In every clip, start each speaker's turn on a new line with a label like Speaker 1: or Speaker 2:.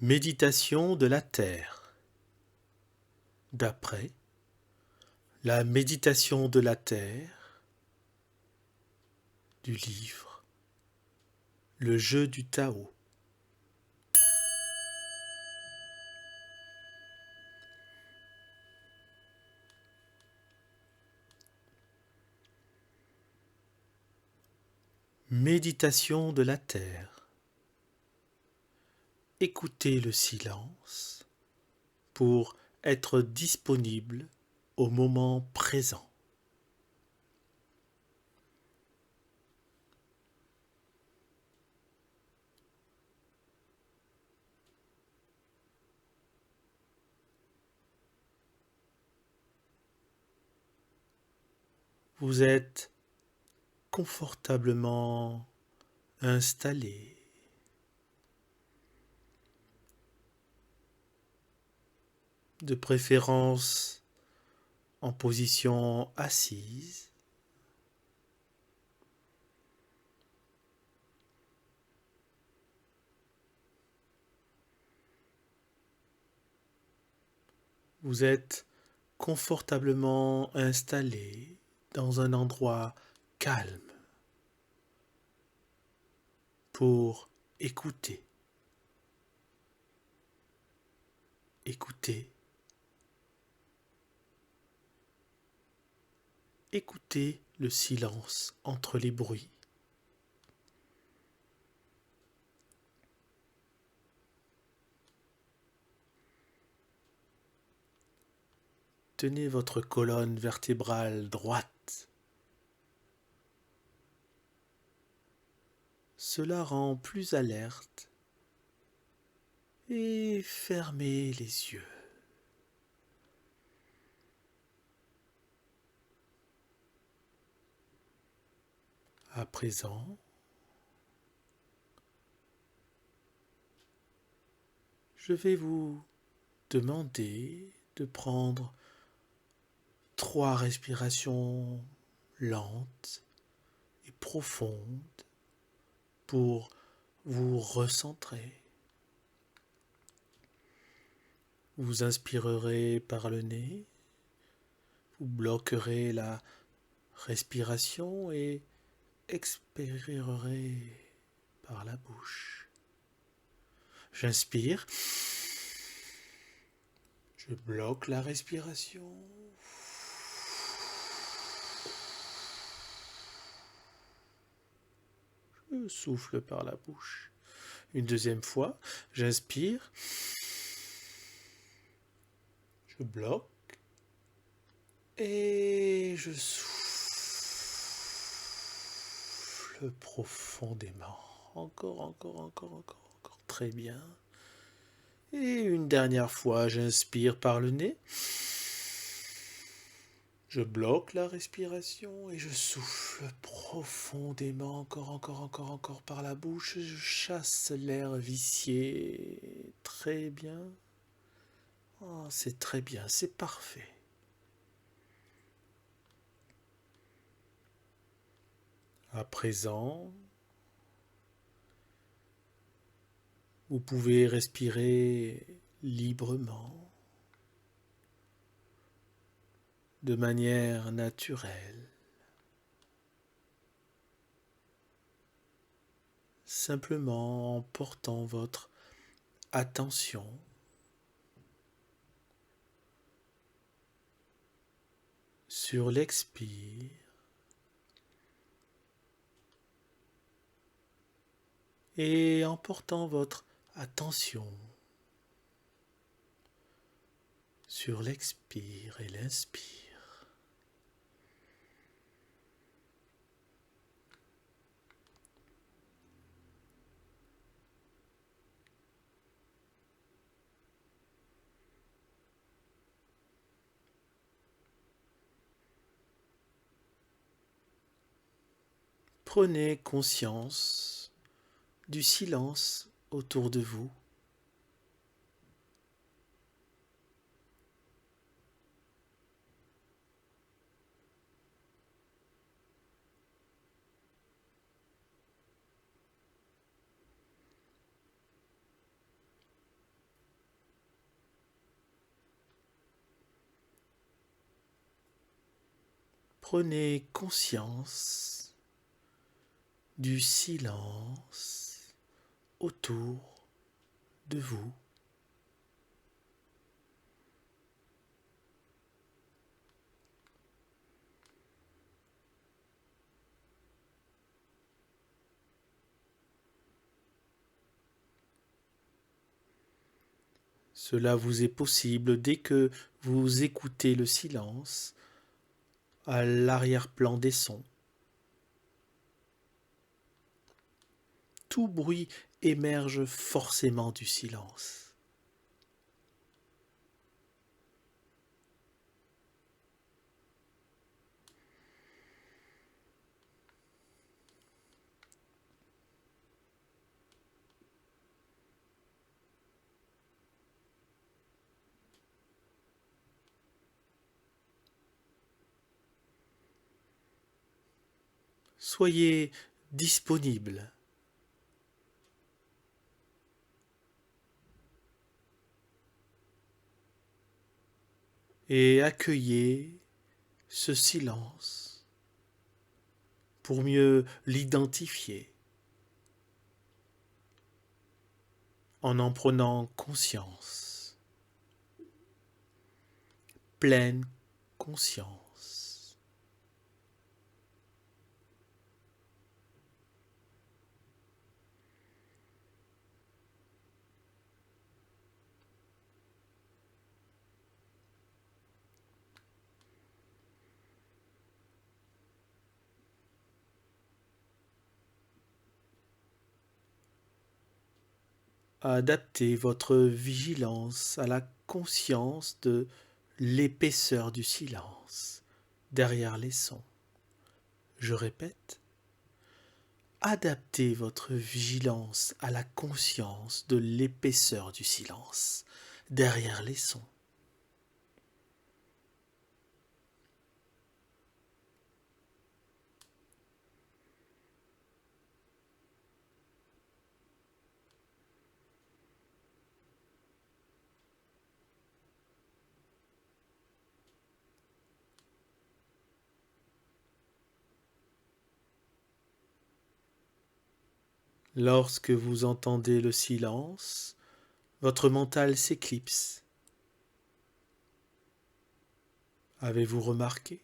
Speaker 1: Méditation de la Terre. D'après la méditation de la Terre du livre Le jeu du Tao. Méditation de la Terre. Écoutez le silence pour être disponible au moment présent. Vous êtes confortablement installé. De préférence en position assise. Vous êtes confortablement installé dans un endroit calme pour écouter. Écoutez. Écoutez le silence entre les bruits. Tenez votre colonne vertébrale droite. Cela rend plus alerte et fermez les yeux. À présent, je vais vous demander de prendre 3 respirations lentes et profondes pour vous recentrer. Vous inspirerez par le nez, vous bloquerez la respiration et expirerez par la bouche. J'inspire, je bloque la respiration. Je souffle par la bouche. Une deuxième fois, j'inspire, je bloque et je souffle profondément. Encore. Très bien. Et une dernière fois, j'inspire par le nez. Je bloque la respiration et je souffle profondément, encore par la bouche. Je chasse l'air vicié. Très bien. Oh, c'est très bien, c'est parfait. À présent, vous pouvez respirer librement, de manière naturelle, simplement en portant votre attention sur l'expire et en portant votre attention sur l'expire et l'inspire. Prenez conscience du silence autour de vous. Prenez conscience du silence autour de vous. Cela vous est possible dès que vous écoutez le silence à l'arrière-plan des sons. Tout bruit émerge forcément du silence. Soyez disponible et accueillez ce silence pour mieux l'identifier en prenant conscience, pleine conscience. Adaptez votre vigilance à la conscience de l'épaisseur du silence derrière les sons. Je répète, adaptez votre vigilance à la conscience de l'épaisseur du silence derrière les sons. Lorsque vous entendez le silence, votre mental s'éclipse. Avez-vous remarqué?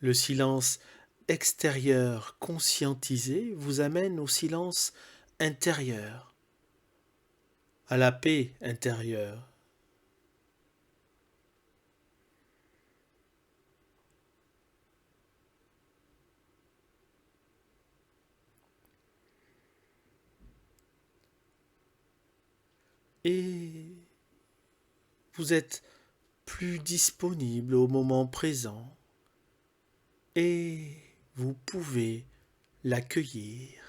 Speaker 1: Le silence extérieur conscientisé vous amène au silence intérieur, à la paix intérieure. Et vous êtes plus disponible au moment présent et vous pouvez l'accueillir.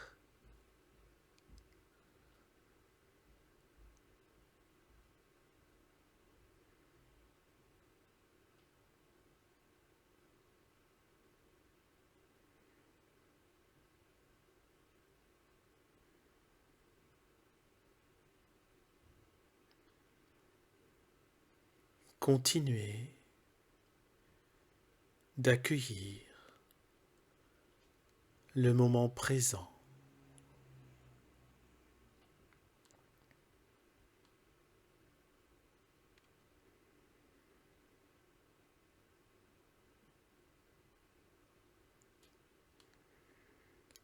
Speaker 1: Continuez d'accueillir le moment présent.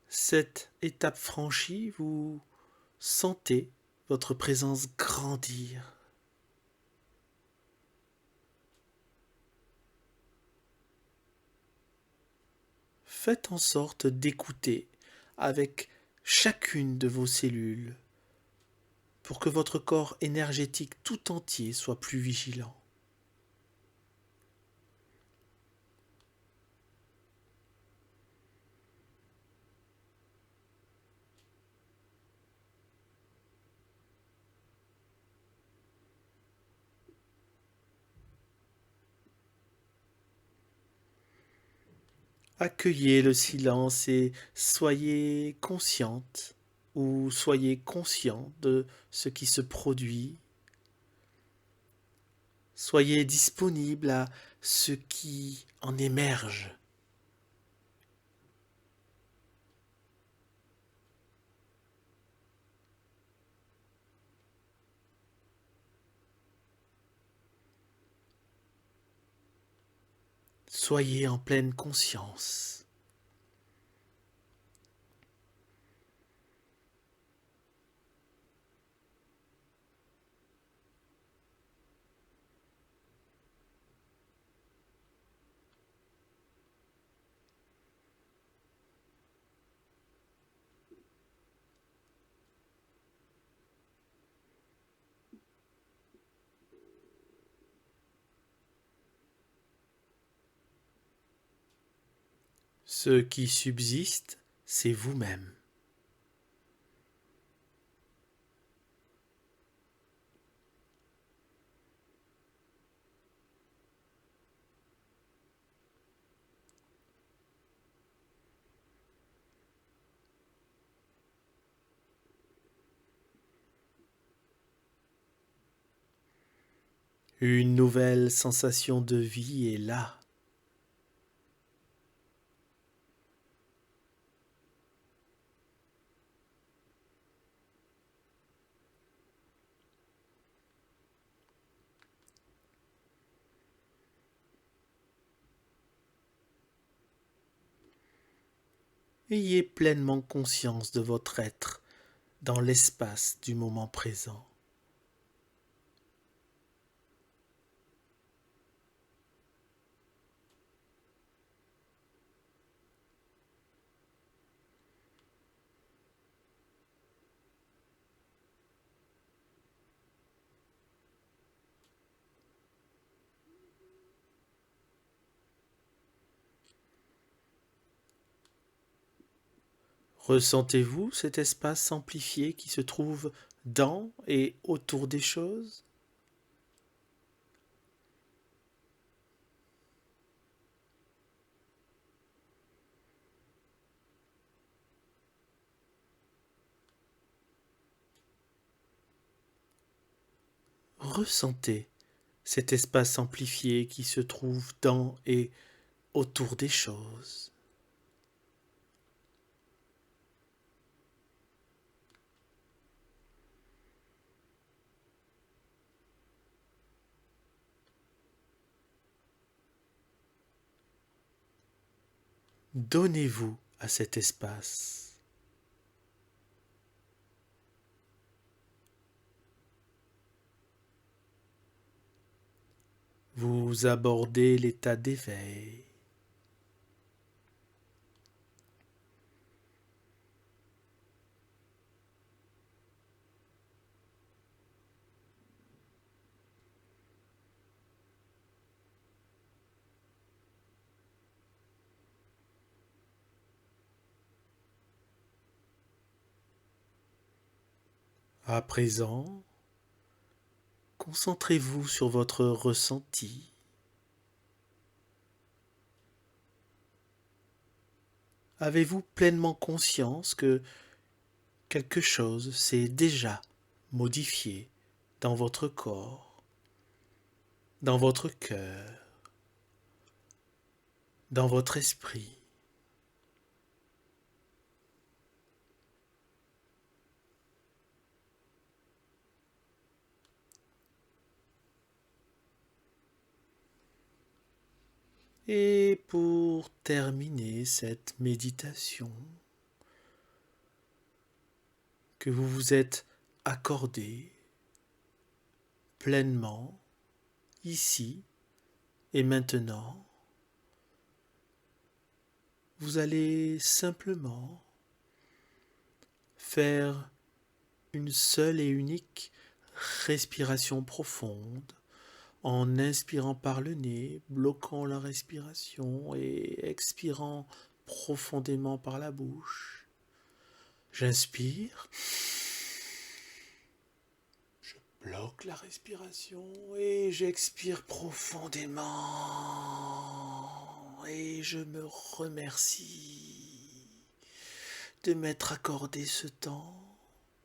Speaker 1: Cette étape franchie, vous sentez votre présence grandir. Faites en sorte d'écouter avec chacune de vos cellules pour que votre corps énergétique tout entier soit plus vigilant. Accueillez le silence et soyez consciente ou soyez conscient de ce qui se produit. Soyez disponible à ce qui en émerge. Soyez en pleine conscience. Ce qui subsiste, c'est vous-même. Une nouvelle sensation de vie est là. Ayez pleinement conscience de votre être dans l'espace du moment présent. Ressentez-vous cet espace amplifié qui se trouve dans et autour des choses? Ressentez cet espace amplifié qui se trouve dans et autour des choses. Donnez-vous à cet espace. Vous abordez l'état d'éveil. À présent, concentrez-vous sur votre ressenti. Avez-vous pleinement conscience que quelque chose s'est déjà modifié dans votre corps, dans votre cœur, dans votre esprit? Et pour terminer cette méditation que vous vous êtes accordée pleinement, ici et maintenant, vous allez simplement faire une seule et unique respiration profonde en inspirant par le nez, bloquant la respiration et expirant profondément par la bouche. J'inspire, je bloque la respiration et j'expire profondément. et je me remercie de m'être accordé ce temps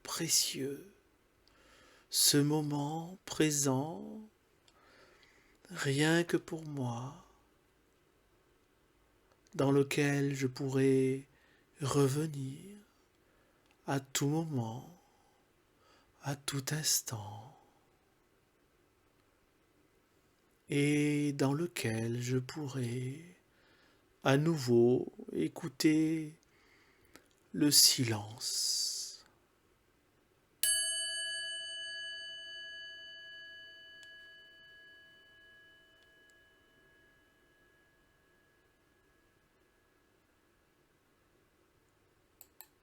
Speaker 1: précieux, ce moment présent, rien que pour moi, dans lequel je pourrais revenir à tout moment, à tout instant, et dans lequel je pourrais à nouveau écouter le silence